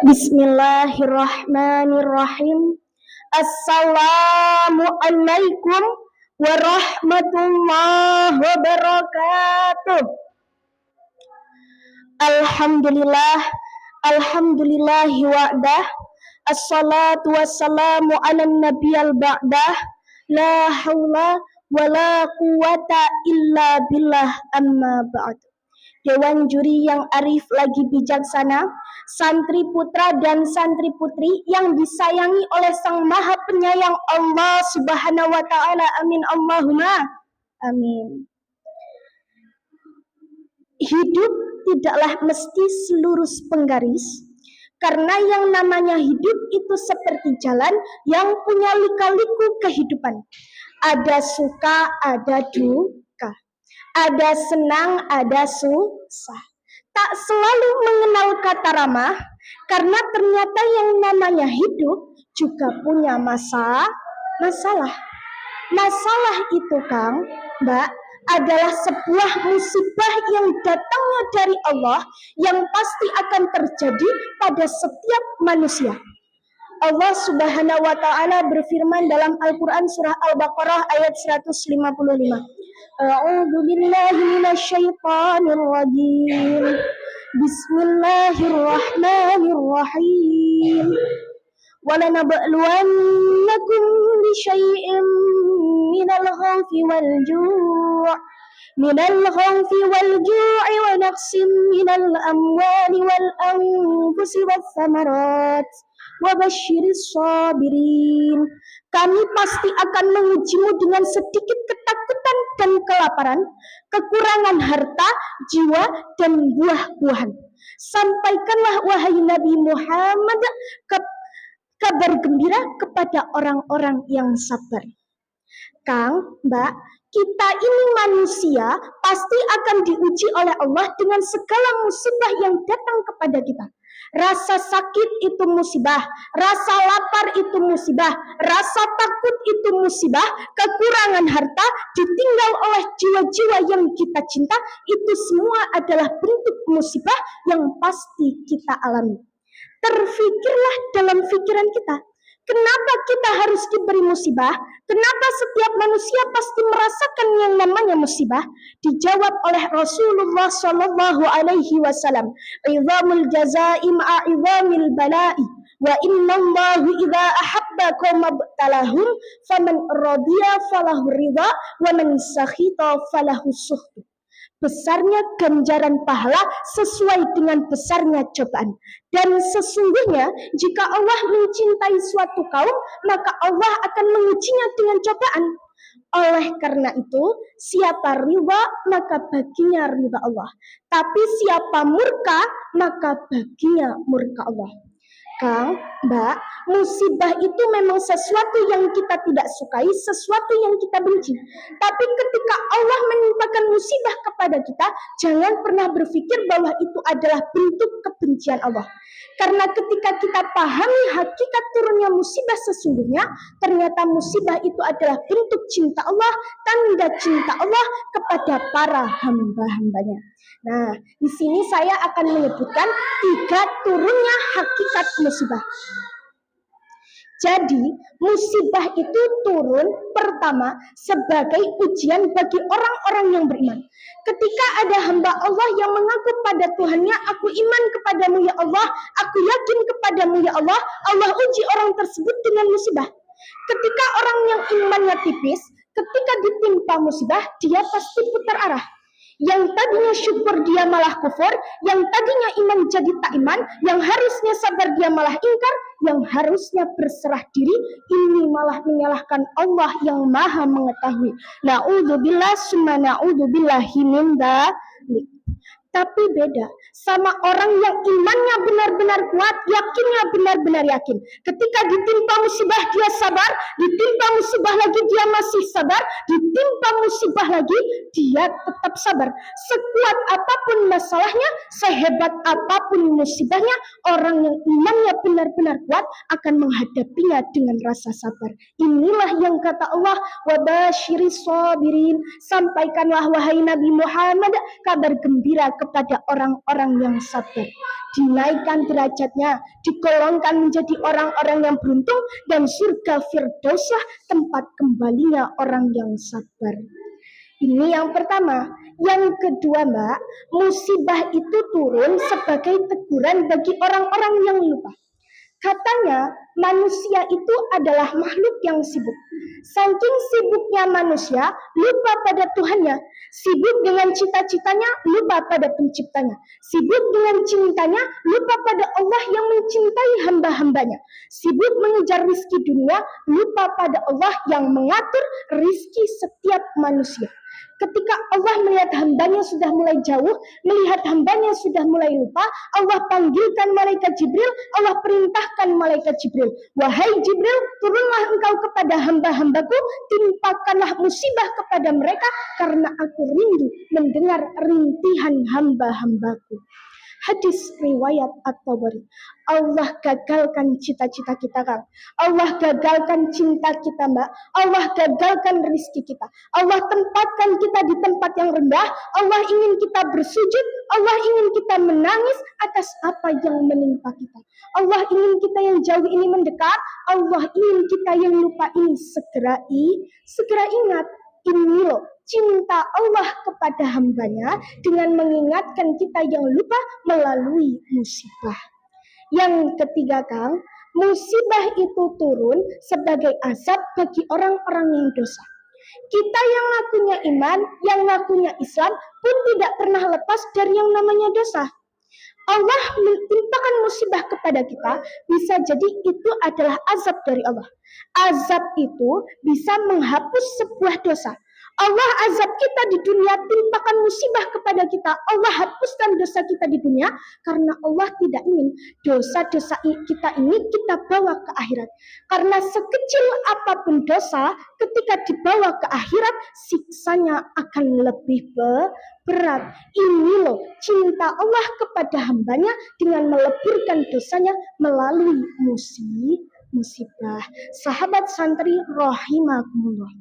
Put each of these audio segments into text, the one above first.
Bismillahirrahmanirrahim. Assalamualaikum warahmatullahi wabarakatuh. Alhamdulillahi wa'dah. Assalatu wassalamu ala nabiyal ba'dah. La hawla wa la quwata illa billah, amma ba'd. Dewan juri yang arif lagi bijaksana, santri putra dan santri putri yang disayangi oleh Sang Maha Penyayang Allah Subhanahu wa taala. Amin Allahumma amin. Hidup tidaklah mesti selurus penggaris, karena yang namanya hidup itu seperti jalan yang punya lika-liku kehidupan. Ada suka, ada duka. Ada senang, ada susah. Tak selalu mengenal kata ramah, karena ternyata yang namanya hidup juga punya masalah. Masalah itu, Kang, Mbak, adalah sebuah musibah yang datangnya dari Allah, yang pasti akan terjadi pada setiap manusia. Allah Subhanahu wa taala berfirman dalam Al-Qur'an surah Al-Baqarah ayat 155. A'udzu billahi minasyaitonir rajim. Bismillahirrahmanirrahim. وَلَنَبْلُوَنَّكُمْ بِشَيْءٍ مِنَ الْخَوْفِ وَالْجُوعِ وَنَقْصٍ مِنَ الْأَمْوَالِ وَالْأَنفُسِ وَالثَّمَرَاتِ وَبَشِّرِ الصَّابِرِينَ. Kami pasti akan mengujimu dengan sedikit ketakutan dan kelaparan, kekurangan harta, jiwa, dan buah-buahan. Sampaikanlah wahai Nabi Muhammad kabar gembira kepada orang-orang yang sabar. Kang, Mbak, kita ini manusia pasti akan diuji oleh Allah dengan segala musibah yang datang kepada kita. Rasa sakit itu musibah, rasa lapar itu musibah, rasa takut itu musibah, kekurangan harta, ditinggal oleh jiwa-jiwa yang kita cinta, itu semua adalah bentuk musibah yang pasti kita alami. Terfikirlah dalam pikiran kita, kenapa kita harus diberi musibah? Kenapa setiap manusia pasti merasakan yang namanya musibah? Dijawab oleh Rasulullah Shallallahu Alaihi Wasallam, "Izamul jazaa'i ma'a izamil bala'i, wa innallahu idza ahabba qauman talahum, faman radiya falahu ridha, wa man sakhita falahu sukhtu." Besarnya ganjaran pahala sesuai dengan besarnya cobaan. Dan sesungguhnya jika Allah mencintai suatu kaum, maka Allah akan mengujinya dengan cobaan. Oleh karena itu, siapa ridha, maka baginya ridha Allah. Tapi siapa murka, maka baginya murka Allah. Kang, Mbak, musibah itu memang sesuatu yang kita tidak sukai, sesuatu yang kita benci. Tapi ketika Allah menimpakan musibah kepada kita, jangan pernah berpikir bahwa itu adalah bentuk kebencian Allah. Karena ketika kita pahami hakikat turunnya musibah sesungguhnya, ternyata musibah itu adalah bentuk cinta Allah, tanda cinta Allah kepada para hamba-hambanya. Nah, di sini saya akan menyebutkan 3 turunnya hakikat musibah. Jadi, musibah itu turun pertama sebagai ujian bagi orang-orang yang beriman. Ketika ada hamba Allah yang mengaku pada Tuhannya, "Aku iman kepadamu ya Allah, aku yakin kepadamu ya Allah," Allah uji orang tersebut dengan musibah. Ketika orang yang imannya tipis, ketika ditimpa musibah, dia pasti putar arah. Yang tadinya syukur dia malah kufur, yang tadinya iman jadi tak iman, yang harusnya sabar dia malah ingkar, yang harusnya berserah diri, ini malah menyalahkan Allah yang maha mengetahui. Na'udzubillah summa na'udzubillahi min dzalik. Tapi beda sama orang yang imannya benar-benar kuat, yakinnya benar-benar yakin. Ketika ditimpa musibah dia sabar, ditimpa musibah lagi dia masih sabar, ditimpa musibah lagi dia tetap sabar. Sekuat apapun masalahnya, sehebat apapun musibahnya, orang yang imannya benar-benar kuat akan menghadapinya dengan rasa sabar. Inilah yang kata Allah, "Wa basyiris sabirin." Sampaikanlah wahai Nabi Muhammad kabar gembira kepada orang-orang yang sabar. dinaikkan derajatnya, digolongkan menjadi orang-orang yang beruntung, dan surga Firdauslah tempat kembalinya orang yang sabar. Ini yang pertama. Yang kedua, Mbak, musibah itu turun sebagai teguran bagi orang-orang yang lupa. Katanya manusia itu adalah makhluk yang sibuk. Saking sibuknya manusia, lupa pada Tuhannya. Sibuk dengan cita-citanya, lupa pada penciptanya. Sibuk dengan cintanya, lupa pada Allah yang mencintai hamba-hambanya. Sibuk mengejar rizki dunia, lupa pada Allah yang mengatur rizki setiap manusia. Ketika Allah melihat hambanya sudah mulai jauh, melihat hambanya sudah mulai lupa, Allah panggilkan malaikat Jibril, Allah perintahkan malaikat Jibril, wahai Jibril, turunlah engkau kepada hamba-hambaku, timpakanlah musibah kepada mereka, karena aku rindu mendengar rintihan hamba-hambaku. Hadis riwayat At-Tabari. Allah gagalkan cita-cita kita, Kang. Allah gagalkan cinta kita, Mbak. Allah gagalkan rizki kita. Allah tempatkan kita di tempat yang rendah. Allah ingin kita bersujud. Allah ingin kita menangis atas apa yang menimpa kita. Allah ingin kita yang jauh ini mendekat. Allah ingin kita yang lupa ini segera ingat. Ini loh cinta Allah kepada hambanya dengan mengingatkan kita yang lupa melalui musibah. Yang ketiga, Kang, musibah itu turun sebagai azab bagi orang-orang yang dosa. Kita yang ngakunya iman, yang ngakunya Islam pun tidak pernah lepas dari yang namanya dosa. Allah menimpakan musibah kepada kita, bisa jadi itu adalah azab dari Allah. Azab itu bisa menghapus sebuah dosa. Allah azab kita di dunia, timpakan musibah kepada kita. Allah hapuskan dosa kita di dunia, karena Allah tidak ingin dosa-dosa kita ini kita bawa ke akhirat. Karena sekecil apapun dosa, ketika dibawa ke akhirat, siksanya akan lebih berat. Ini loh cinta Allah kepada hambanya dengan meleburkan dosanya melalui musibah. Sahabat santri rahimakumullah.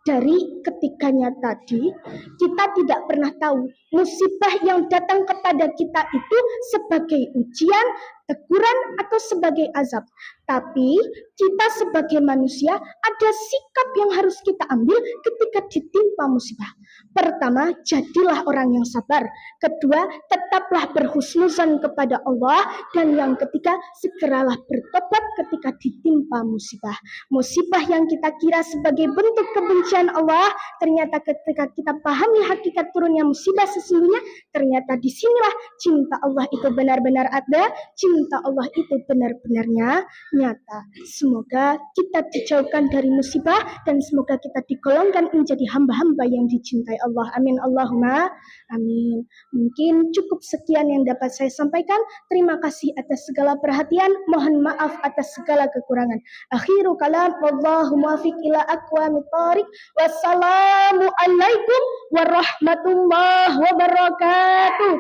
Dari ketiganya tadi, kita tidak pernah tahu musibah yang datang kepada kita itu sebagai ujian, teguran, atau sebagai azab. Tapi kita sebagai manusia ada sikap yang harus kita ambil ketika ditimpa musibah. Pertama, jadilah orang yang sabar. Kedua, tetaplah berhusnuzan kepada Allah. Dan yang ketiga, segeralah bertobat ketika ditimpa musibah. Musibah yang kita kira sebagai bentuk kebencian Allah, ternyata ketika kita pahami hakikat turunnya musibah sesungguhnya, ternyata disinilah cinta Allah itu benar-benar ada, cinta Allah itu benar-benarnya nyata. Semoga kita dijauhkan dari musibah dan semoga kita digolongkan menjadi hamba-hamba yang dicintai Allah. Amin Allahumma amin. Mungkin cukup sekian yang dapat saya sampaikan. Terima kasih atas segala perhatian. Mohon maaf atas segala kekurangan. Akhiru kalam, wallahu muwaffiq ila aqwamit thoriq. Wassalamualaikum warahmatullahi wabarakatuh.